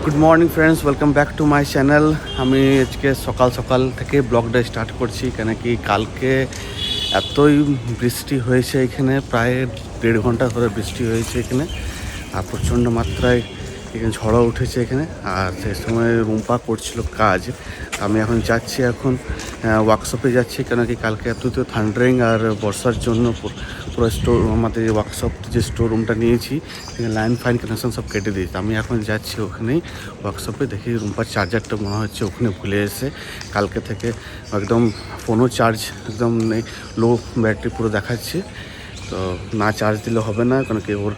Good morning friends, welcome back to my channel. আমি আজকে সকাল সকাল থেকে ব্লগটা স্টার্ট করছি, কেন কি কালকে এতই বৃষ্টি হয়েছে এখানে, প্রায় 1.5 ঘন্টা ধরে বৃষ্টি হয়েছে এখানে। আর প্রচণ্ড মাত্রায় এখানে ঝড়ও উঠেছে এখানে। আর সেই সময় রুম্পা করছিল কাজ। আমি এখন যাচ্ছি, এখন ওয়ার্কশপে যাচ্ছি, কেন কি কালকে এত তো থান্ডারিং আর বর্ষার জন্য পুরো স্টোর, আমাদের ওয়ার্কশপ যে স্টোর রুমটা নিয়েছি লাইন ফাইন কানেকশন সব কেটে দিয়েছে। আমি এখন যাচ্ছি ওখানেই ওয়ার্কশপে, দেখি রুম্পার চার্জারটা মনে হচ্ছে ওখানে ভুলে এসে। কালকে থেকে একদম ফোনও চার্জ একদম নেই, লো ব্যাটারি পুরো দেখাচ্ছে। তো না চার্জ দিলে হবে না, কারণ কি ওর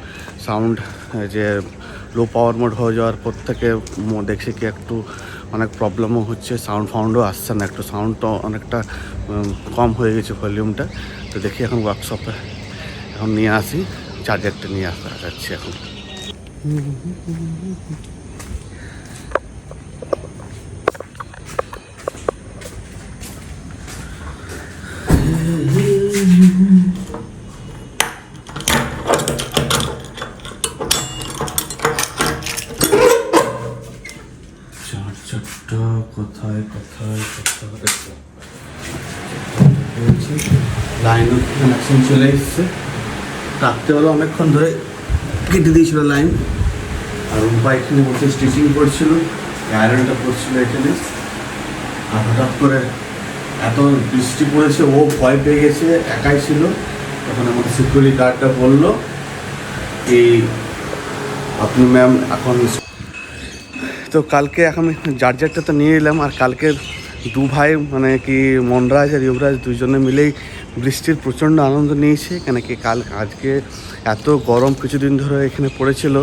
সাউন্ড যে লো পাওয়ার মোড হয়ে যাওয়ার পর থেকে দেখছি কি একটু অনেক প্রবলেমও হচ্ছে, সাউন্ডও আসছে না, একটু সাউন্ডটা অনেকটা কম হয়ে গেছে ভলিউমটা। তো দেখি এখন ওয়ার্কশপে এখন নিয়ে আসি, চার্জারটা নিয়ে আসা যাচ্ছে এখন। চার্জারটা কোথায় লাইন কানেকশন চলে এসছে। রাত্রেবেলা অনেকক্ষণ ধরে কেটে দিয়েছিল লাইন। আর রুম্পা এখানে বসে স্টিচিং করছিল, আয়রনটা করছিল এখানে। আর হঠাৎ করে এত বৃষ্টি পড়েছে, ও ভয় পেয়ে গেছে, একাই ছিল। তখন আমাদের সিকিউরিটি গার্ডটা বললো কি আপনি ম্যাম এখন। তো কালকে এখন চার্জারটা তো নিয়ে এলাম। আর কালকে দু ভাই মানে কি মনরাজ আর যুবরাজ দুজনে মিলেই বৃষ্টির প্রচণ্ড আনন্দ নিয়েছে, কেন কি আজকে এত গরম কিছুদিন ধরে এখানে পড়েছিল,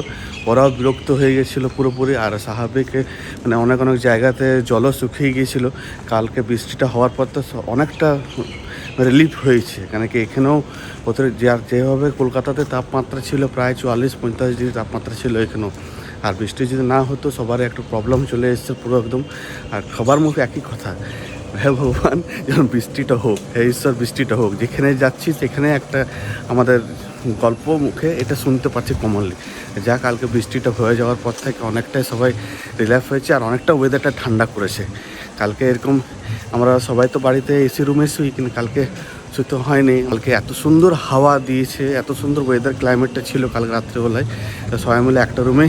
ওরাও বিরক্ত হয়ে গেছিলো পুরোপুরি। আর সাহাবিকে মানে অনেক জায়গাতে জলও শুকিয়ে গিয়েছিলো। কালকে বৃষ্টিটা হওয়ার পর তো অনেকটা রিলিফ হয়েছে, কেন কি এখানেও ওদের যেভাবে কলকাতাতে তাপমাত্রা ছিল প্রায় 44-45 ডিগ্রি তাপমাত্রা ছিল এখানেও। আর বৃষ্টি যদি না হতো সবারই একটু প্রবলেম চলে এসছে পুরো একদম। আর সবার মুখে একই কথা, হে ভগবান যেন বৃষ্টিটা হোক, হে ঈশ্বর বৃষ্টিটা হোক। যেখানে যাচ্ছি সেখানে একটা আমাদের গল্প মুখে এটা শুনতে পাচ্ছি কমনলি। যা কালকে বৃষ্টিটা হয়ে যাওয়ার পর থেকে অনেকটাই সবাই রিল্যাক্স হয়েছে, আর অনেকটা ওয়েদারটা ঠান্ডা করেছে। কালকে এরকম আমরা সবাই তো বাড়িতে এসি রুমে শুই, কিন্তু কালকে শুতে হয়নি। কালকে এত সুন্দর হাওয়া দিয়েছে, এত সুন্দর ওয়েদার ক্লাইমেটটা ছিল কালকে রাত্রেবেলায়। তো সবাই মিলে একটা রুমে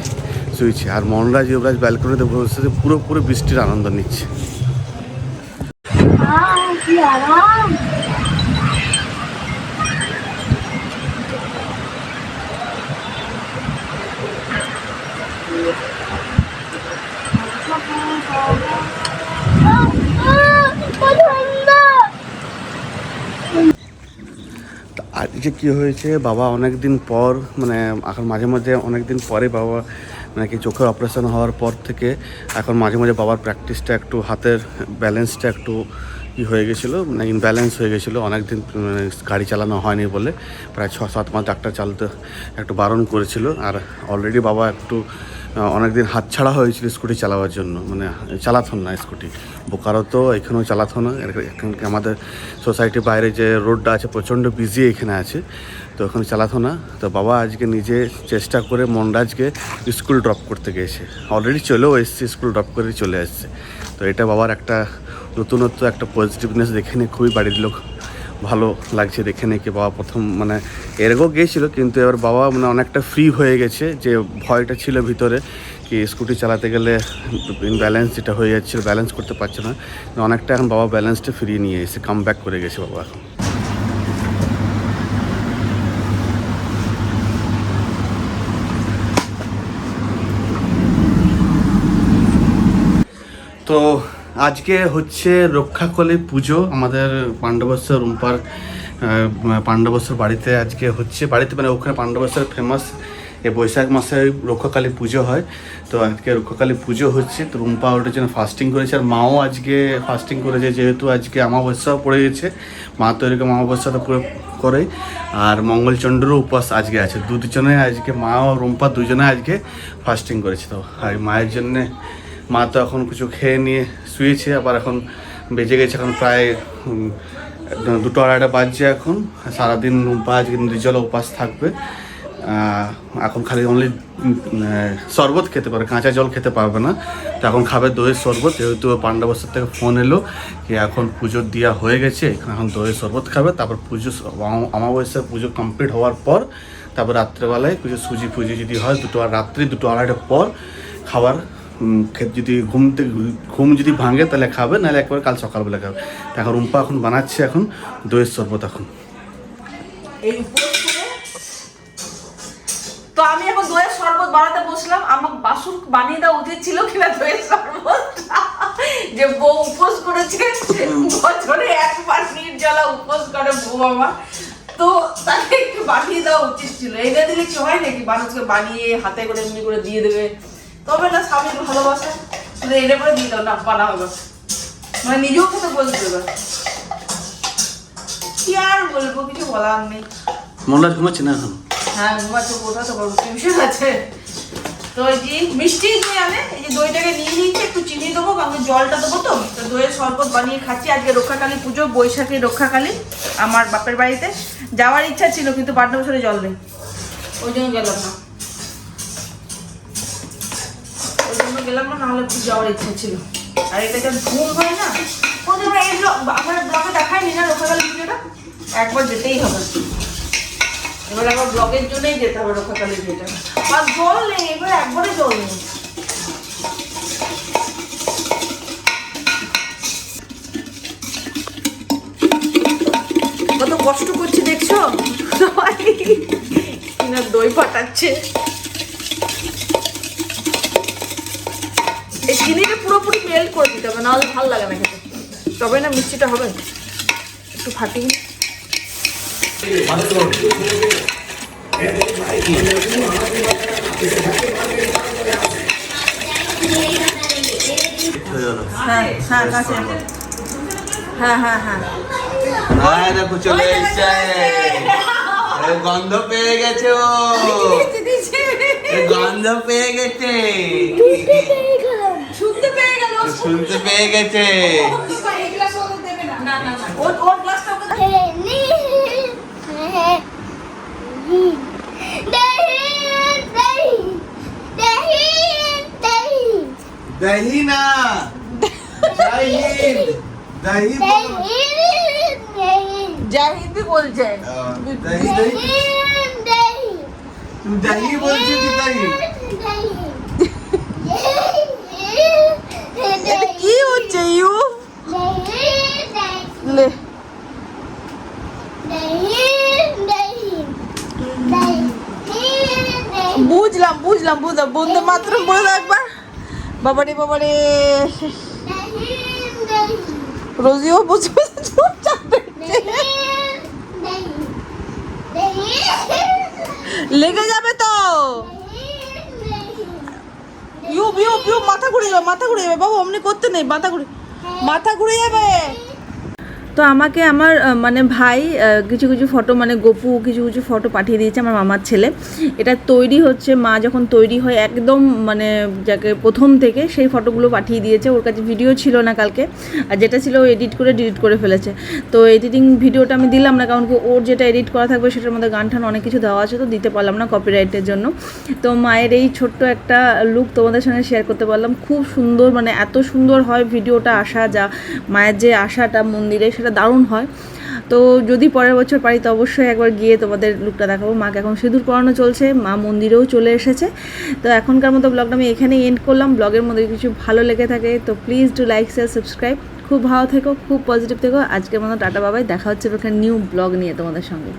শুয়েছি। আর মনরাজ যুবরাজ ব্যালকনিতে বসে পুরো বৃষ্টির আনন্দ নিচ্ছে। আজকে কী হয়েছে, বাবা অনেক দিন পর মানে এখন মাঝে অনেক দিন পরে বাবা মানে কি চোখের অপারেশন হওয়ার পর থেকে এখন মাঝে বাবার প্র্যাকটিসটা একটু, হাতের ব্যালেন্সটা একটু ই হয়ে গেছিলো, মানে ইনব্যালেন্স হয়ে গেছিলো। অনেক দিন গাড়ি চালানো হয়নি বলে প্রায় 6-7 মাস ডাক্তার চালাতে একটু বারণ করেছিল। আর অলরেডি বাবা একটু অনেক দিন হাত ছাড়া হয়েছিল স্কুটি চালাবার জন্য, মানে চালাতো না স্কুটি। বোকারো তো এখানেও চালাতো না। এখানকে আমাদের সোসাইটির বাইরে যে রোডটা আছে প্রচণ্ড বিজি এখানে আছে, তো ওখানে চালাতো না। তো বাবা আজকে নিজে চেষ্টা করে মনরাজকে স্কুল ড্রপ করতে গিয়েছে, অলরেডি চলেও এসছে, স্কুল ড্রপ করে চলে আসছে। তো এটা বাবার একটা নতুনত্ব, একটা পজিটিভনেস দেখে নিয়ে খুবই বাড়ির লোক ভালো লাগছে দেখে নিয়ে। কি বাবা প্রথম মানে এরকম গিয়েছিলো, কিন্তু এবার বাবা মানে অনেকটা ফ্রি হয়ে গেছে। যে ভয়টা ছিল ভিতরে কি স্কুটি চালাতে গেলে ব্যালেন্স যেটা হয়ে যাচ্ছিলো, ব্যালেন্স করতে পারছে না, অনেকটা এখন বাবা ব্যালেন্সটা ফিরিয়ে নিয়ে এসে কাম ব্যাক করে গেছে বাবা এখন। তো আজকে হচ্ছে রক্ষাকলী পুজো আমাদের পাণ্ডবেশ্বর রুম্পার পাণ্ডবেশ্বর বাড়িতে আজকে হচ্ছে। বাড়িতে মানে ওখানে পাণ্ডবেশ্বর ফেমাস, এই বৈশাখ মাসে রক্ষাকালী পুজো হয়। তো আজকে রক্ষাকালী পুজো হচ্ছে, তো রুম্পা ওটার জন্য ফাস্টিং করেছে। আর মাও আজকে ফাস্টিং করেছে, যেহেতু আজকে অমাবস্যাও পড়ে গেছে। মা তো এরকম অমাবস্যাটা পুরো করে। আর মঙ্গলচন্দ্রেরও উপবাস আজকে আছে। দুজনে আজকে মা ও রুম্পা দুজনে আজকে ফাস্টিং করেছে। তো আর মায়ের জন্যে মা তো এখন কিছু খেয়ে নিয়ে শুয়েছে। আবার এখন বেজে গেছে এখন প্রায় 2-2:30 বাজছে এখন। সারাদিন রুম্পা আজকে নির্জলা উপাস থাকবে। এখন খালি অনলি শরবত খেতে পারে, কাঁচা জল খেতে পারবে না। তো এখন খাবে দইয়ের শরবত। যেহেতু পান্ডা বস্তার থেকে ফোন এলো কি এখন পুজো দেওয়া হয়ে গেছে, এখন দইয়ের শরবত খাবে। তারপর পুজো অমাবস্যার পুজো কমপ্লিট হওয়ার পর তারপর রাত্রেবেলায় কিছু সুজি ফুজি যদি হয় রাত্রি 2-2:30 পর খাবার যদি ঘুম যদি ভাঙে তাহলে খাবে, নাহলে একবার কাল সকালবেলা খাবে। এখন রুম্পা এখন বানাচ্ছে এখন দইয়ের শরবত এখন। এই উপোস করে তো আমি এখন দইয়ের শরবত বানাতে বসলাম। আমার বাসুর বানিয়ে দেওয়া উচিত ছিল কিনা দইয়ের শরবত, যে বউ উপোস করেছে, বছরে একবার নির্জলা উপোস করে বউ আমার, তো তাকে একটু বানিয়ে দেওয়া উচিত ছিল। এনে দিলে কি হয় নাকি, মানুষকে বানিয়ে হাতে করে এমনি করে দিয়ে দেবে, তবে না স্বামীর ভালোবাসা, শুধু এনে করে দিয়ে দাও না বানা হবে, মানে নিজেও খেতে বলতে দেবে। কি আর বলবো, কিছু বলার নেই। মনরাজ ঘুমাচ্ছে না এখন? হ্যাঁ ঘুমাচ্ছে, কোথাও তো বলবো টিউশন আছে। তো এই যে মিষ্টি দই আনে, এই যে দইটাকে নিয়ে নিয়েছি, একটু চিনি দেবো কারণ জলটা দেবো। তো দইয়ের শরবত বানিয়ে খাচ্ছি। আজকে রক্ষাকালী পুজো, বৈশাখী রক্ষাকালী আমার বাপের বাড়িতে যাওয়ার ইচ্ছা ছিল, কিন্তু পান্ডা বছরে জল নেই, ওই জন্য গেলাম না, নাহলে যাওয়ার ইচ্ছা ছিল। আর এটা যা ঘুম হয় না, আমার ব্লগে দেখায়নি না রক্ষাকালী পুজোটা, একবার যেতেই হবে। এবার আমার ব্লগের জন্যই যেতে হবে রক্ষাকালী পুজোটা। আর জল নেই, এবার একবারে জল নেই। কত কষ্ট করছি দেখছো সবাই, কিনা দই ফাটাচ্ছে। এই চিনিটা পুরোপুরি মেল্ট করে দিতে হবে, নাহলে ভালো লাগে না খেতে, তবে না মিষ্টিটা হবে। একটু ফাটিয়ে হ্যাঁ হ্যাঁ কাছে, হ্যাঁ হ্যাঁ হ্যাঁ দেখো চলে এসছে, গন্ধ পেয়ে গেছে, ও গন্ধ পেয়ে গেছে, শুনতে পেয়ে গেল, শুনতে পেয়ে গেছে। ওর গ্লাসটা दही ना জাহিদ, দহি জাহিদ भी বলছে দহি দহি, তুমি দহি বলছো কি দহি? এটা কি হচ্ছে ইউ লে বুঝলাম বুঝলাম বুঝলাম, বন্ধু মাত্র বলে একবার। বাবারে বাবারে, রোজিও বুঝে বুঝে চুপচাপ লেগে যাবে তো। ইউ ইউ ইউ মাথা ঘুরে যাবে, মাথা ঘুরে যাবে বাবু, অমনি করতে নেই, মাথা ঘুরে যাবে। তো আমাকে আমার মানে ভাই কিছু কিছু ফটো, মানে গপু কিছু কিছু ফটো পাঠিয়ে দিয়েছে, আমার মামার ছেলে। এটা তৈরি হচ্ছে, মা যখন তৈরি হয় একদম মানে যাকে প্রথম থেকে, সেই ফটোগুলো পাঠিয়ে দিয়েছে। ওর কাছে ভিডিও ছিল না কালকে, আর যেটা ছিল ও এডিট করে ডিলিট করে ফেলেছে। তো এডিটিং ভিডিওটা আমি দিলাম না, কারণ কি ওর যেটা এডিট করা থাকবে সেটার মধ্যে গান টান অনেক কিছু দেওয়া আছে, তো দিতে পারলাম না কপিরাইটের জন্য। তো মায়ের এই ছোট্ট একটা লুক তোমাদের সঙ্গে শেয়ার করতে পারলাম। খুব সুন্দর, মানে এত সুন্দর হয় ভিডিওটা, আসা যা মায়ের যে আশাটা মন্দিরে, সেটা দারুণ হয়। তো যদি পরের বছর পারি তো অবশ্যই একবার গিয়ে তোমাদের লুকটা দেখাবো। মাকে এখন সিঁদুর পরানো চলছে, মা মন্দিরেও চলে এসেছে। তো এখনকার মতো ব্লগটা আমি এখানেই এন্ড করলাম। ব্লগের মধ্যে কিছু ভালো লেগে থাকে তো please do like share subscribe. খুব ভালো থেকো, খুব পজিটিভ থেকো। আজকের মতো টাটা বাবাই, দেখা হচ্ছে একটা নিউ ব্লগ নিয়ে তোমাদের সঙ্গে।